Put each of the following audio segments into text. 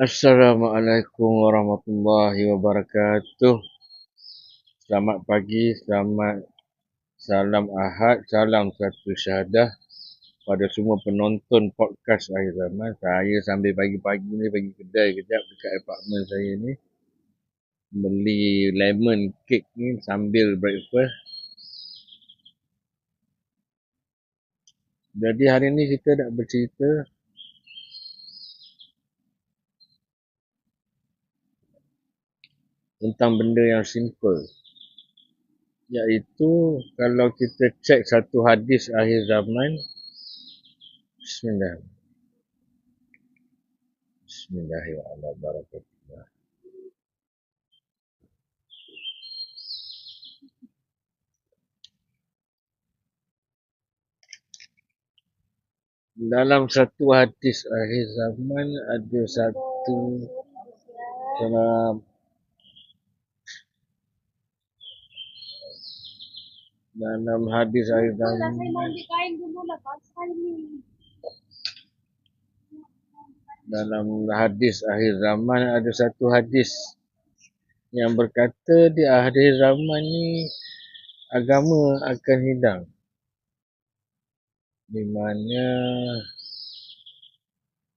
Assalamualaikum warahmatullahi wabarakatuh. Selamat pagi, selamat salam Ahad, salam satu syahadah pada semua penonton podcast Akhir Zaman. Saya sambil pagi-pagi ni pergi kedai kejap dekat apartmen saya ni. Beli lemon cake ni sambil breakfast. Jadi hari ni kita nak bercerita tentang benda yang simple. Iaitu kalau kita cek satu hadis akhir zaman. Bismillahirrahmanirrahim. Dalam satu hadis akhir zaman ada satu dalam hadis akhir zaman ada satu hadis yang berkata di akhir zaman ni agama akan hilang, di mana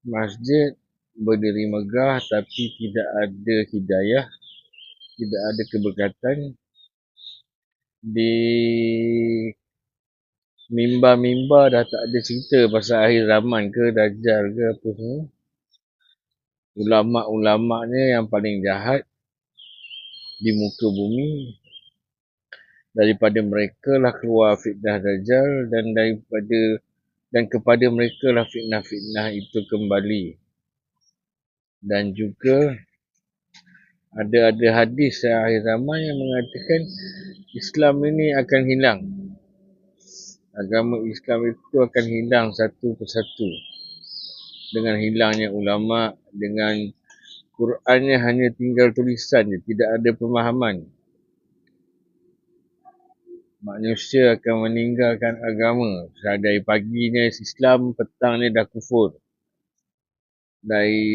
masjid berdiri megah tapi tidak ada hidayah, tidak ada keberkatan. Di mimbar-mimbar dah tak ada cerita pasal akhir zaman ke, dajjal ke apa semua. Ulama'-ulama' yang paling jahat di muka bumi. Daripada mereka lah keluar fitnah dajjal, dan kepada mereka lah fitnah-fitnah itu kembali. Dan juga ada hadis akhir zaman yang mengatakan Islam ini akan hilang. Agama Islam itu akan hilang satu persatu. Dengan hilangnya ulama', dengan Qurannya hanya tinggal tulisan je, tidak ada pemahaman. Manusia akan meninggalkan agama. Dari paginya Islam, petangnya dah kufur. Dari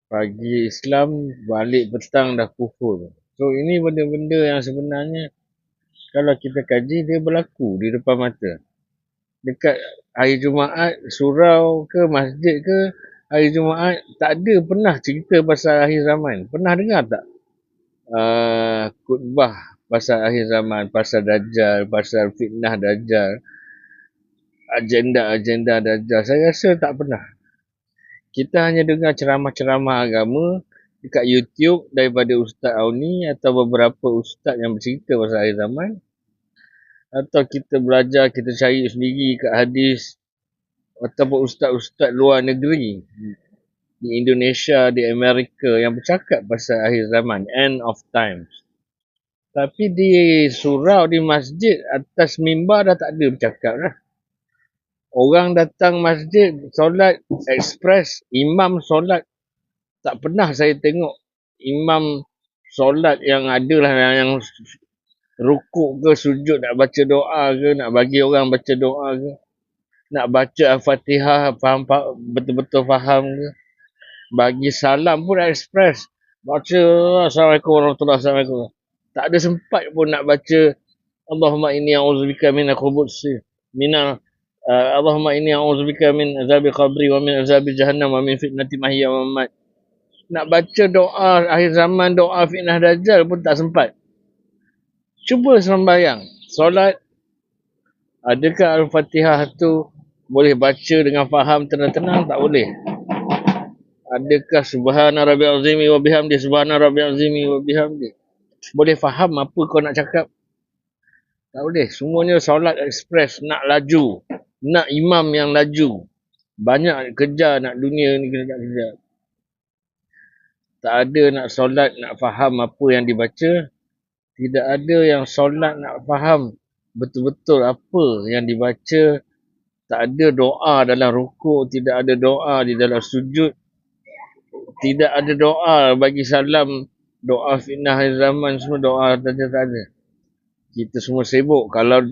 pagi Islam, balik petang dah kufur. So ini benda-benda yang sebenarnya kalau kita kaji, dia berlaku di depan mata. Dekat hari Jumaat, surau ke masjid ke, hari Jumaat tak ada pernah cerita pasal akhir zaman. Pernah dengar tak? Khutbah pasal akhir zaman, pasal dajjal, pasal fitnah dajjal, agenda dajjal. Saya rasa tak pernah. Kita hanya dengar ceramah-ceramah agama dekat YouTube daripada Ustaz Auni atau beberapa ustaz yang bercerita pasal akhir zaman. Atau kita belajar, kita cari sendiri kat hadis, ataupun ustaz-ustaz luar negeri di Indonesia, di Amerika yang bercakap pasal akhir zaman, end of times. Tapi di surau, di masjid, atas mimbar dah tak ada bercakap lah. Orang datang masjid, solat ekspres, imam solat. Tak pernah saya tengok imam solat yang adalah yang rukuk ke, sujud, nak baca doa ke, nak bagi orang baca doa ke, nak baca Al-Fatihah, betul-betul faham ke. Bagi salam pun ekspres. Baca Assalamualaikum warahmatullahi wabarakatuh. Tak ada sempat pun nak baca Allahumma inni a'udzubika minal khubuthi Allahumma inni a'udzubika min azabil qabri wa min azabil jahannam wa min fitnati mahya wa mamat. Nak baca doa akhir zaman, doa fitnah dajjal pun tak sempat. Cuba sembahyang, solat, adakah Al-Fatihah tu boleh baca dengan faham tenang-tenang? Tak boleh. Adakah Subhana Rabbil Azimi wa bihamdi, Subhana Rabbil Azimi wa bihamdi, boleh faham apa kau nak cakap? Tak boleh. Semuanya solat ekspres, nak laju, nak imam yang laju. Banyak kejar nak dunia ni, kena kejar. Tak ada nak solat, nak faham apa yang dibaca. Tidak ada yang solat nak faham betul-betul apa yang dibaca. Tak ada doa dalam rukuk, tidak ada doa di dalam sujud. Tidak ada doa bagi salam, doa fitnah akhir zaman, semua doa tak ada. Kita semua sibuk. Kalau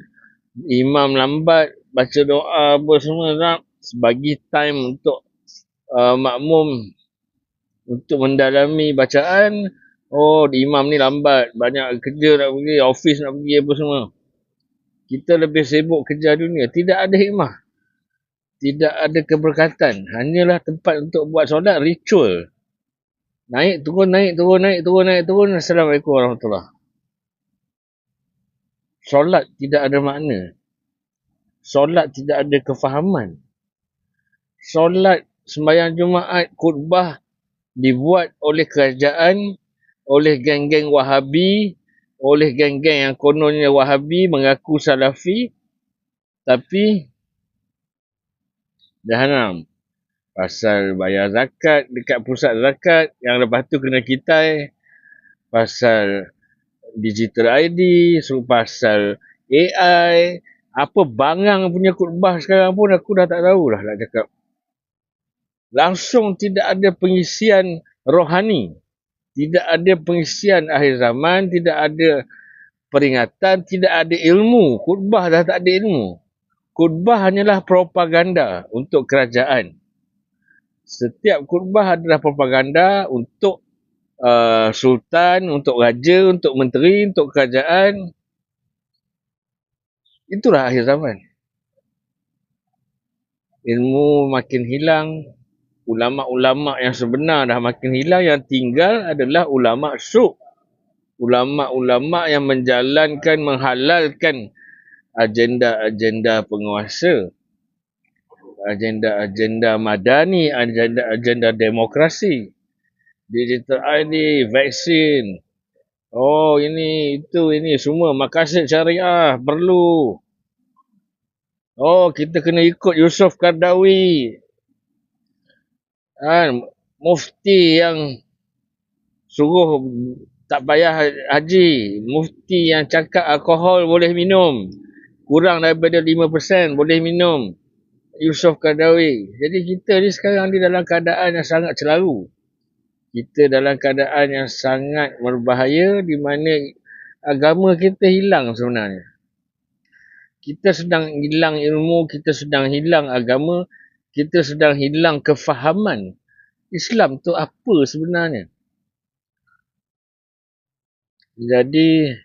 imam lambat, baca doa apa semua, bagi time untuk makmum untuk mendalami bacaan. Oh, imam ni lambat, banyak kerja nak pergi, office nak pergi apa semua. Kita lebih sibuk kerja dunia. Tidak ada hikmah. Tidak ada keberkatan. Hanyalah tempat untuk buat solat, ritual. Naik, turun, naik, turun, naik, turun, naik, turun. Assalamualaikum warahmatullahi. Solat tidak ada makna. Solat tidak ada kefahaman. Solat sembahyang Jumaat, khutbah dibuat oleh kerajaan, oleh geng-geng Wahabi, oleh geng-geng yang kononnya Wahabi mengaku Salafi, tapi dah haram. Pasal bayar zakat dekat pusat zakat, yang lepas tu kena kitai. Pasal digital ID, pasal AI, apa bangang punya khutbah sekarang pun aku dah tak tahulah nak cakap. Langsung tidak ada pengisian rohani. Tidak ada pengisian akhir zaman, tidak ada peringatan, tidak ada ilmu. Khutbah dah tak ada ilmu. Khutbah hanyalah propaganda untuk kerajaan. Setiap khutbah adalah propaganda untuk sultan, untuk raja, untuk menteri, untuk kerajaan. Itulah akhir zaman. Ilmu makin hilang. Ulama-ulama yang sebenar dah makin hilang. Yang tinggal adalah ulama syuk. Ulama-ulama yang menjalankan, menghalalkan agenda-agenda penguasa. Agenda-agenda madani, agenda-agenda demokrasi. Digital ID, vaksin. Oh, ini, itu, ini semua. Maqasid syariah perlu. Oh, kita kena ikut Yusof Qaradawi. Mufti yang suruh tak payah haji. Mufti yang cakap alkohol boleh minum. Kurang daripada 5% boleh minum. Yusof Qaradawi. Jadi kita ni sekarang ni dalam keadaan yang sangat celaru. Kita dalam keadaan yang sangat berbahaya di mana agama kita hilang sebenarnya. Kita sedang hilang ilmu, kita sedang hilang agama, kita sedang hilang kefahaman. Islam tu apa sebenarnya? Jadi,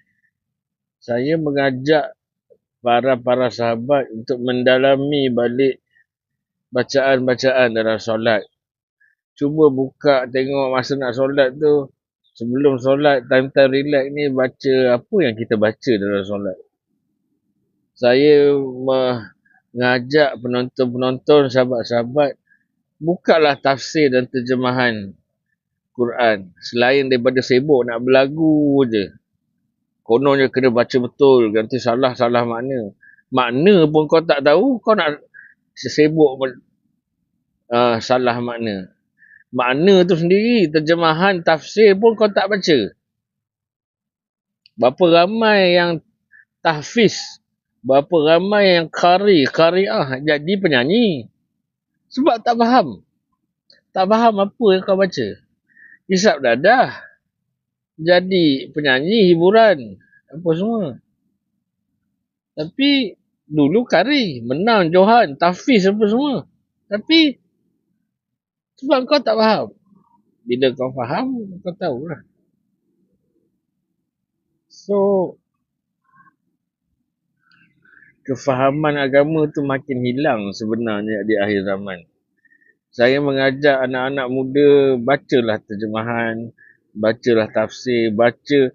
saya mengajak para sahabat untuk mendalami balik bacaan-bacaan dalam solat. Cuba buka tengok masa nak solat tu, sebelum solat, time-time relax ni baca apa yang kita baca dalam solat. Saya mengajak penonton-penonton, sahabat-sahabat, bukalah tafsir dan terjemahan Quran. Selain daripada sibuk nak berlagu je. Kononnya kena baca betul, nanti salah-salah makna. Makna pun kau tak tahu, kau nak sibuk salah makna. Makna tu sendiri, terjemahan, tafsir pun kau tak baca. Berapa ramai yang tahfiz, berapa ramai yang qari'ah jadi penyanyi. Sebab tak faham. Tak faham apa yang kau baca. Hisap dadah. Jadi penyanyi, hiburan. Apa semua. Tapi dulu menang Johan, tahfiz apa semua. Tapi sebab kau tak faham. Bila kau faham, kau tahulah. So, kefahaman agama tu makin hilang sebenarnya di akhir zaman. Saya mengajak anak-anak muda, bacalah terjemahan, bacalah tafsir, baca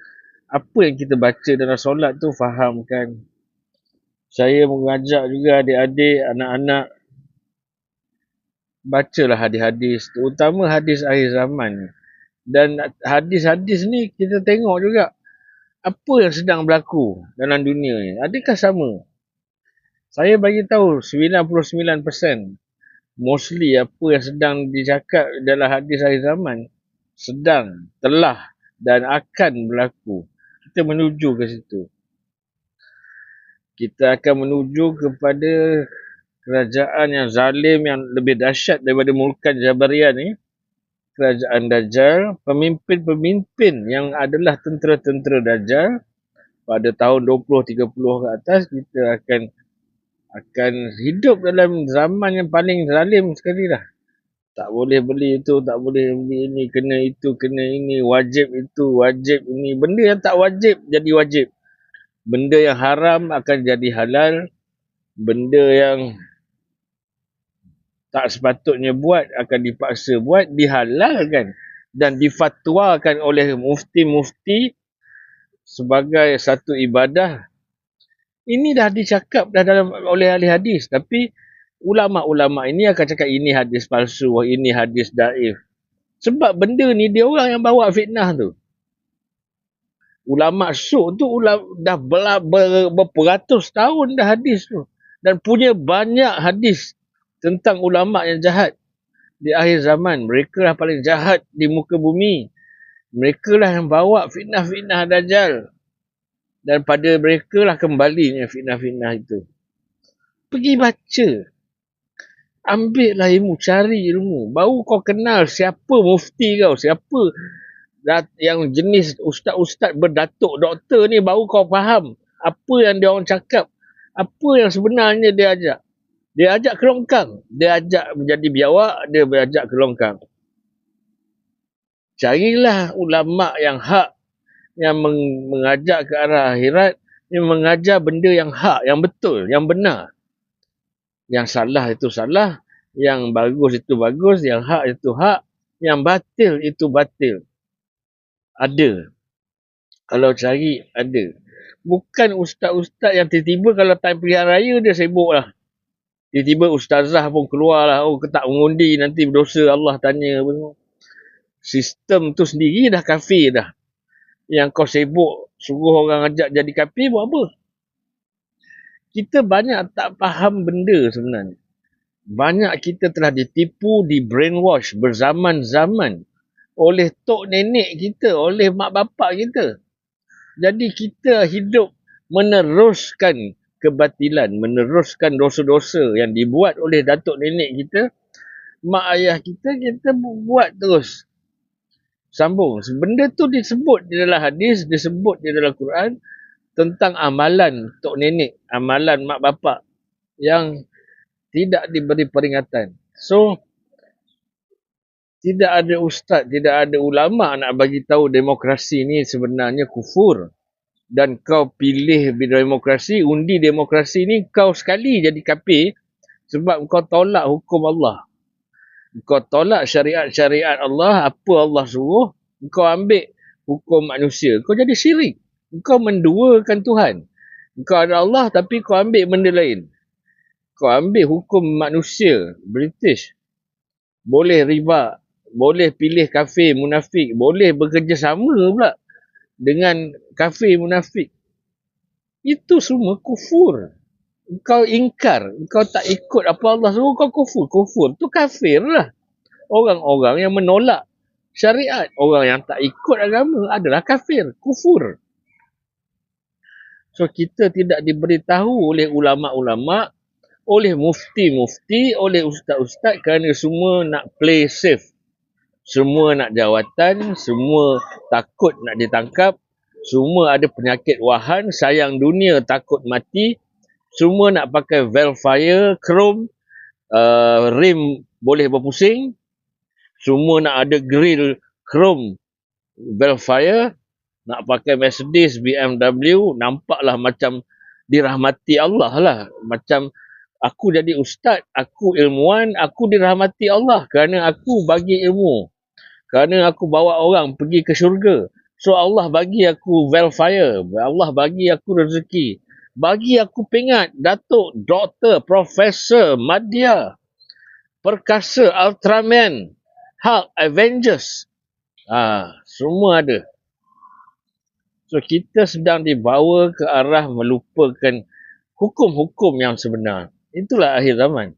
apa yang kita baca dalam solat tu, fahamkan. Saya mengajak juga adik-adik, anak-anak, bacalah hadis-hadis, terutama hadis akhir zaman. Dan hadis-hadis ni kita tengok juga apa yang sedang berlaku dalam dunia ni. Adakah sama? Saya bagi tahu 99% mostly apa yang sedang dicakap dalam hadis akhir zaman sedang, telah dan akan berlaku. Kita menuju ke situ. Kita akan menuju kepada kerajaan yang zalim, yang lebih dahsyat daripada Mulkan Jabariyah ni. Kerajaan Dajjal, pemimpin-pemimpin yang adalah tentera-tentera Dajjal. Pada tahun 20-30 ke atas, kita akan hidup dalam zaman yang paling zalim sekali lah. Tak boleh beli itu, tak boleh beli ini, kena itu, kena ini, wajib itu, wajib ini. Benda yang tak wajib jadi wajib. Benda yang haram akan jadi halal. Benda yang tak sepatutnya buat akan dipaksa buat, dihalalkan dan difatwakan oleh mufti-mufti sebagai satu ibadah. Ini dah dicakap dah oleh ahli hadis, tapi ulama-ulama ini akan cakap ini hadis palsu, ini hadis daif. Sebab benda ni dia orang yang bawa fitnah tu. Ulama syuk tu dah berperatus tahun dah hadis tu. Dan punya banyak hadis tentang ulama yang jahat di akhir zaman. Mereka lah paling jahat di muka bumi. Mereka lah yang bawa fitnah-fitnah Dajjal. Dan pada mereka lah kembalinya fitnah-fitnah itu. Pergi baca. Ambil lah ilmu, cari ilmu. Baru kau kenal siapa mufti kau, siapa yang jenis ustaz-ustaz berdatuk doktor ni, baru kau faham apa yang dia orang cakap, apa yang sebenarnya dia ajak. Dia ajak ke longkang, dia ajak menjadi biawak, dia ajak ke longkang. Carilah ulama yang hak, yang mengajak ke arah akhirat, yang mengajar benda yang hak, yang betul, yang benar. Yang salah itu salah, yang bagus itu bagus, yang hak itu hak, yang batil itu batil. Ada. Kalau cari, ada. Bukan ustaz-ustaz yang tiba-tiba kalau time pilihan raya dia sibuk lah. Tiba-tiba ustazah pun keluar lah. Oh, tak mengundi nanti berdosa Allah tanya. Sistem tu sendiri dah kafir dah. Yang kau sibuk suruh orang ajak jadi kafir buat apa? Kita banyak tak faham benda sebenarnya. Banyak kita telah ditipu, di brainwash berzaman-zaman oleh tok nenek kita, oleh mak bapak kita. Jadi kita hidup meneruskan kebatilan, meneruskan dosa-dosa yang dibuat oleh datuk nenek kita, mak ayah kita buat terus. Sambung. Benda tu disebut di dalam hadis, disebut di dalam Quran tentang amalan tok nenek, amalan mak bapak yang tidak diberi peringatan. So, tidak ada ustaz, tidak ada ulama nak bagi tahu demokrasi ni sebenarnya kufur. Dan kau pilih demokrasi, undi demokrasi ni kau sekali jadi kafir sebab kau tolak hukum Allah. Kau tolak syariat-syariat Allah, apa Allah suruh, kau ambil hukum manusia. Kau jadi syirik. Kau menduakan Tuhan. Kau ada Allah tapi kau ambil benda lain. Kau ambil hukum manusia, British. Boleh riba, boleh pilih kafir, munafik, boleh bekerjasama pula dengan kafir, munafik. Itu semua kufur. Kau ingkar, kau tak ikut apa Allah suruh, kau kufur. Kufur tu kafir lah. Orang-orang yang menolak syariat, orang yang tak ikut agama adalah kafir, kufur. So kita tidak diberitahu oleh ulama-ulama, oleh mufti-mufti, oleh ustaz-ustaz kerana semua nak play safe. Semua nak jawatan, semua takut nak ditangkap, semua ada penyakit wahan, sayang dunia, takut mati, semua nak pakai Velfire, chrome, rim boleh berpusing, semua nak ada grill chrome Velfire, nak pakai Mercedes, BMW, nampaklah macam dirahmati Allah lah. Macam aku jadi ustaz, aku ilmuwan, aku dirahmati Allah kerana aku bagi ilmu. Kerana aku bawa orang pergi ke syurga. So Allah bagi aku Velfire, Allah bagi aku rezeki. Bagi aku pingat, datuk, doktor, profesor, madya, perkasa, Ultraman, Hulk, Avengers. Semua ada. So kita sedang dibawa ke arah melupakan hukum-hukum yang sebenar. Itulah akhir zaman.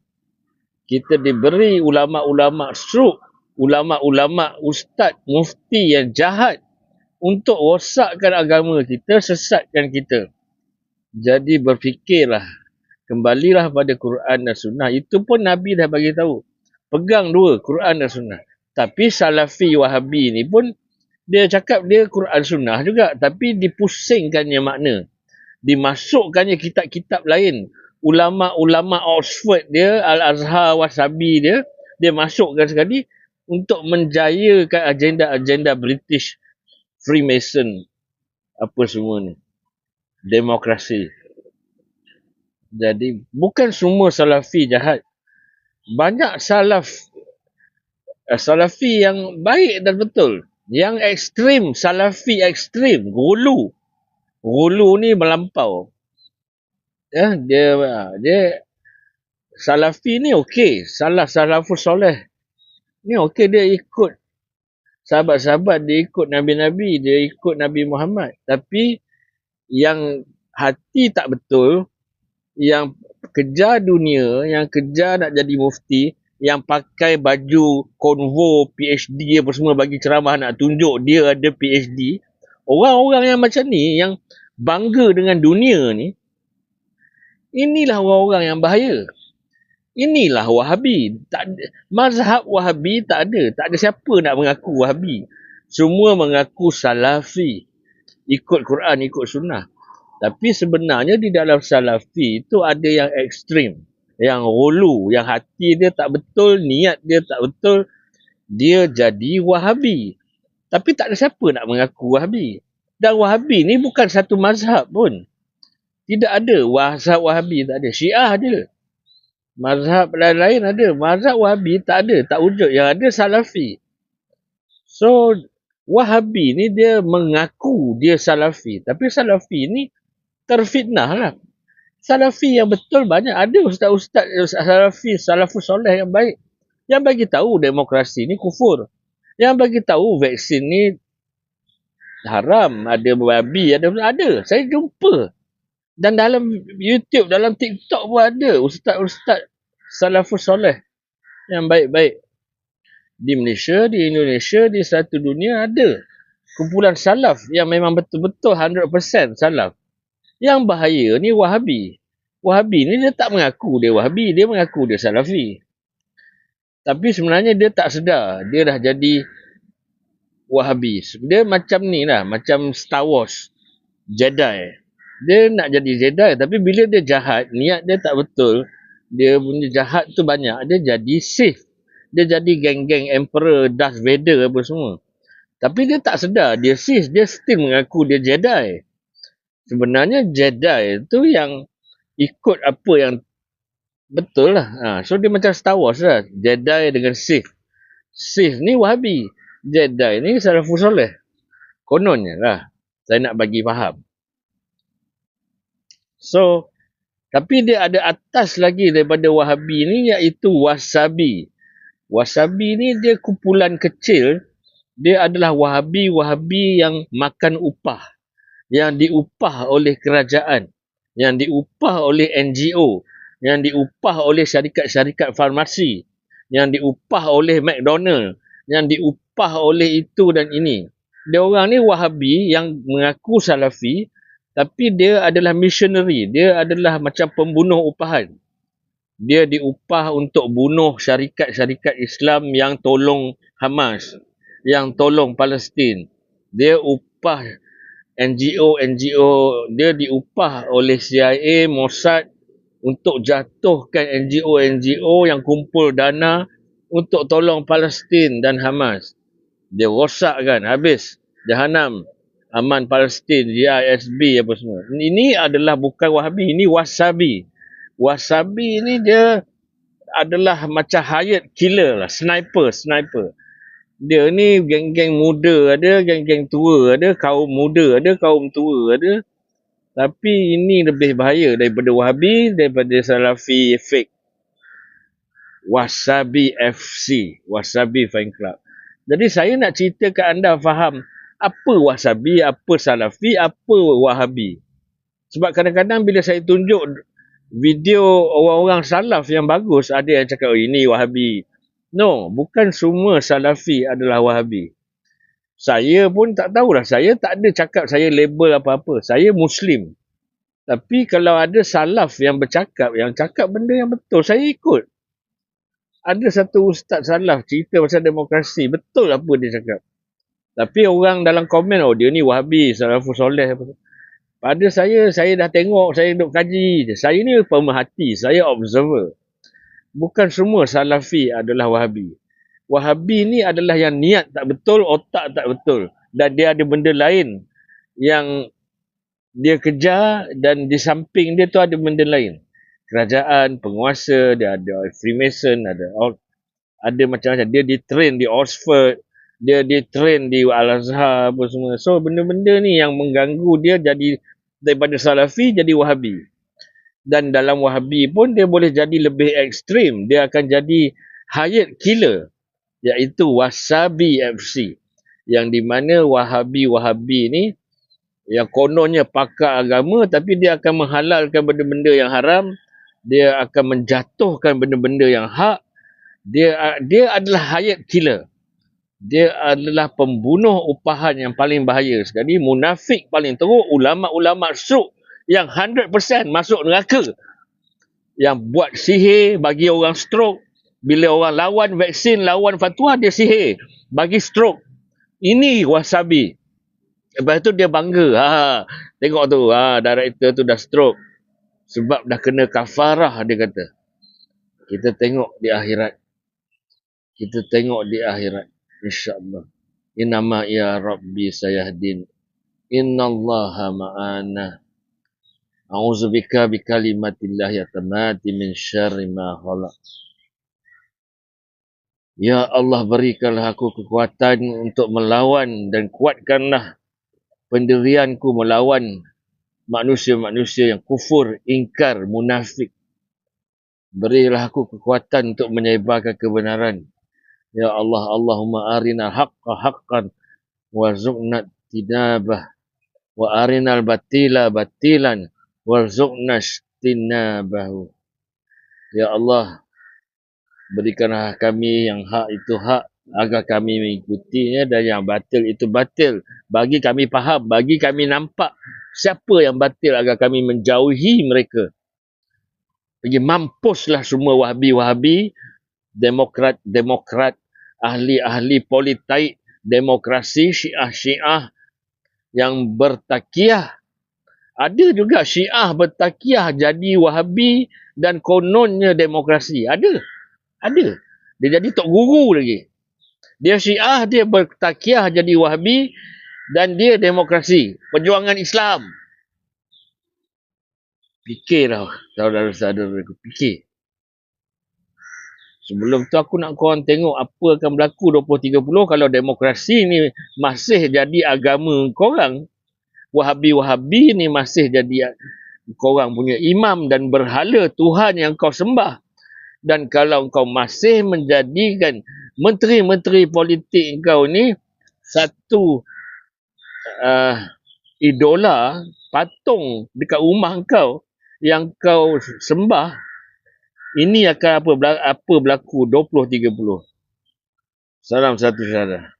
Kita diberi ulama-ulama syuk, ulama-ulama ustaz, mufti yang jahat untuk rosakkan agama kita, sesatkan kita. Jadi berfikirlah, kembalilah pada Quran dan Sunnah. Itu pun Nabi dah bagi tahu. Pegang dua, Quran dan Sunnah. Tapi Salafi Wahabi ni pun dia cakap dia Quran Sunnah juga, tapi dipusingkannya makna. Dimasukkannya kitab-kitab lain. Ulama-ulama Oxford dia, Al-Azhar, Wasabi dia, dia masukkan sekali untuk menjayakan agenda-agenda British Freemason apa semua ni, demokrasi. Jadi bukan semua salafi jahat. Banyak salafi yang baik dan betul. Yang ekstrim, salafi ekstrim, gulu ni melampau. Ya, dia salafi ni okey, salafus soleh. Ni okey, dia ikut sahabat-sahabat, dia ikut nabi-nabi, dia ikut Nabi Muhammad. Tapi yang hati tak betul, yang kejar dunia, yang kejar nak jadi mufti, yang pakai baju konvo PhD apa semua bagi ceramah nak tunjuk dia ada PhD, orang-orang yang macam ni, yang bangga dengan dunia ni, inilah orang-orang yang bahaya. Inilah Wahabi. Mazhab Wahabi tak ada siapa nak mengaku Wahabi. Semua mengaku Salafi, ikut Quran, ikut Sunnah. Tapi sebenarnya di dalam Salafi itu ada yang ekstrim, yang ghulu, yang hati dia tak betul, niat dia tak betul, dia jadi Wahabi. Tapi tak ada siapa nak mengaku Wahabi. Dan Wahabi ni bukan satu mazhab pun. Tidak ada mazhab Wahabi, tak ada. Syiah ada. Mazhab lain-lain ada. Mazhab Wahabi tak ada, tak wujud. Yang ada Salafi. So, Wahabi ni dia mengaku dia Salafi. Tapi Salafi ni terfitnah lah. Salafi yang betul banyak. Ada ustaz-ustaz Salafi, salafus soleh yang baik. Yang bagi tahu demokrasi ni kufur. Yang bagi tahu vaksin ni haram. Ada babi, ada. Saya jumpa. Dan dalam YouTube, dalam TikTok pun ada ustaz-ustaz salafus soleh yang baik-baik. Di Malaysia, di Indonesia, di satu dunia ada kumpulan salaf yang memang betul-betul 100% salaf. Yang bahaya ni Wahabi. Wahabi ni dia tak mengaku dia Wahabi, dia mengaku dia Salafi. Tapi sebenarnya dia tak sedar, dia dah jadi Wahabi. Dia macam ni lah, macam Star Wars, Jedi. Dia nak jadi Jedi, tapi bila dia jahat, niat dia tak betul, dia punya jahat tu banyak, dia jadi Sith. Dia jadi geng-geng Emperor, Darth Vader apa semua. Tapi dia tak sedar, dia Sith, dia still mengaku dia Jedi. Sebenarnya Jedi tu yang ikut apa yang betul lah. So dia macam Star Wars lah, Jedi dengan Sith. Sith ni Wahabi, Jedi ni salafus soleh. Kononnya lah, saya nak bagi faham. So, tapi dia ada atas lagi daripada Wahabi ni, iaitu Wasabi. Wasabi ni dia kumpulan kecil. Dia adalah Wahabi yang makan upah. Yang diupah oleh kerajaan. Yang diupah oleh NGO. Yang diupah oleh syarikat-syarikat farmasi. Yang diupah oleh McDonald. Yang diupah oleh itu dan ini. Dia orang ni Wahabi yang mengaku Salafi. Tapi dia adalah missionary. Dia adalah macam pembunuh upahan. Dia diupah untuk bunuh syarikat-syarikat Islam yang tolong Hamas. Yang tolong Palestin. Dia upah NGO. Dia diupah oleh CIA, Mossad untuk jatuhkan NGO yang kumpul dana untuk tolong Palestin dan Hamas. Dia rosakkan, habis. Jahanam. Aman Palestin, GISB apa semua. Ini adalah bukan Wahabi, ini Wasabi. Wasabi ni dia adalah macam hired killer lah, sniper. Dia ni geng-geng muda ada, geng-geng tua ada, kaum muda ada, kaum tua ada. Tapi ini lebih bahaya daripada Wahabi, daripada Salafi fake. Wasabi FC, Wasabi Fan Club. Jadi saya nak ceritakan anda faham apa Wasabi, apa Salafi, apa Wahabi. Sebab kadang-kadang bila saya tunjuk video orang-orang salaf yang bagus, ada yang cakap, oh, ini Wahabi. No, bukan semua Salafi adalah Wahabi. Saya pun tak tahulah, saya tak ada cakap saya label apa-apa. Saya Muslim. Tapi kalau ada salaf yang bercakap, yang cakap benda yang betul, saya ikut. Ada satu ustaz salaf cerita pasal demokrasi, betul apa dia cakap. Tapi orang dalam komen, oh dia ni Wahabi, salafus soleh. Pada saya dah tengok, saya duduk kaji je. Saya ni pemerhati, saya observer. Bukan semua Salafi adalah Wahabi. Wahabi ni adalah yang niat tak betul, otak tak betul. Dan dia ada benda lain yang dia kejar, dan di samping dia tu ada benda lain. Kerajaan, penguasa, dia ada Freemason, ada macam-macam. Dia di-train di Oxford, dia di-train di Al-Azhar, apa semua. So benda-benda ni yang mengganggu dia jadi daripada Salafi jadi Wahabi. Dan dalam Wahabi pun dia boleh jadi lebih ekstrim. Dia akan jadi hayat killer, iaitu Wasabi FC. Yang di mana Wahabi ni yang kononnya pakar agama, tapi dia akan menghalalkan benda-benda yang haram, dia akan menjatuhkan benda-benda yang hak. Dia adalah hayat killer. Dia adalah pembunuh upahan yang paling bahaya sekali, munafik paling teruk, ulama-ulama syuk yang 100% masuk neraka, yang buat sihir bagi orang stroke. Bila orang lawan vaksin, lawan fatwa, dia sihir bagi stroke. Ini Wasabi. Lepas tu dia bangga, tengok tu, director tu dah stroke sebab dah kena kafarah, dia kata. Kita tengok di akhirat, insya-Allah. Innama ya Rabbi sayahdin, innallaha ma'ana, a'udzubika bikalimatillah yatamati min syarri ma khalaq. Ya Allah, berikanlah aku kekuatan untuk melawan, dan kuatkanlah pendirianku melawan manusia-manusia yang kufur, ingkar, munafik. Berilah aku kekuatan untuk menyebarkan kebenaran. Ya Allah, Allahumma arina haqqa haqqan warzuqna tinabah, wa arinal batila batilan warzuqna istinabahu. Ya Allah, berikanlah kami yang hak itu hak, agar kami mengikutinya, dan yang batil itu batil. Bagi kami faham, bagi kami nampak siapa yang batil, agar kami menjauhi mereka. Pergi mampuslah semua Wahabi-Wahabi, Demokrat, ahli-ahli politik, demokrasi, Syiah yang bertakiyah. Ada juga Syiah bertakiyah jadi Wahabi dan kononnya demokrasi. Ada. Dia jadi tok guru lagi. Dia Syiah, dia bertakiyah jadi Wahabi, dan dia demokrasi, perjuangan Islam. Fikirlah, saudara-saudara, fikir. Sebelum tu aku nak korang tengok apa akan berlaku 2030 kalau demokrasi ni masih jadi agama korang. Wahabi-Wahabi ni masih jadi korang punya imam dan berhala Tuhan yang kau sembah. Dan kalau kau masih menjadikan menteri-menteri politik kau ni satu idola, patung dekat rumah kau yang kau sembah, ini akan apa berlaku 2030. Salam satu syarah.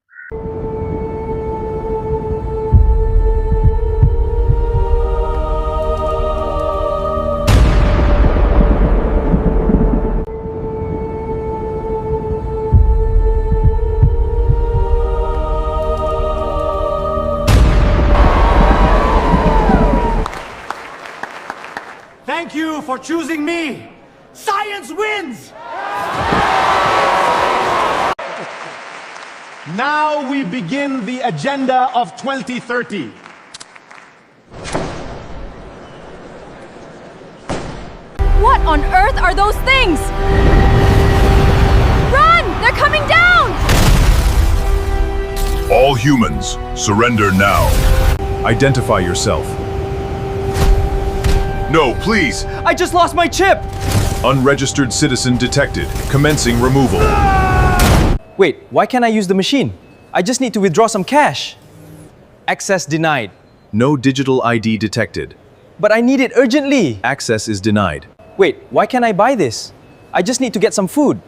Thank you for choosing me. Science wins! Now we begin the agenda of 2030. What on earth are those things? Run! They're coming down! All humans, surrender now. Identify yourself. No, please! I just lost my chip! Unregistered citizen detected. Commencing removal. Wait, why can't I use the machine? I just need to withdraw some cash. Access denied. No digital ID detected. But I need it urgently. Access is denied. Wait, why can't I buy this? I just need to get some food.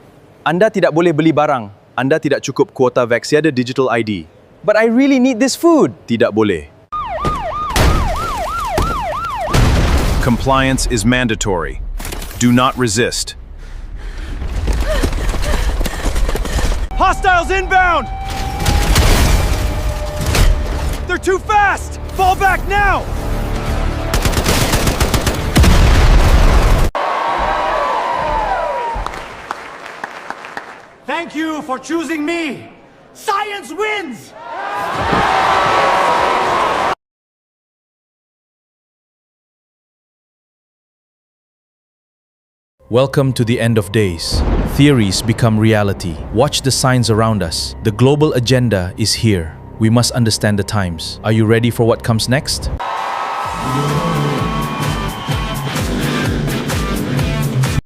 Anda tidak boleh beli barang. Anda tidak cukup kuota Vaxiada digital ID. But I really need this food. Tidak boleh. Compliance is mandatory. Do not resist. Hostiles inbound! They're too fast! Fall back now! Thank you for choosing me. Science wins! Welcome to the end of days. Theories become reality. Watch the signs around us. The global agenda is here. We must understand the times. Are you ready for what comes next?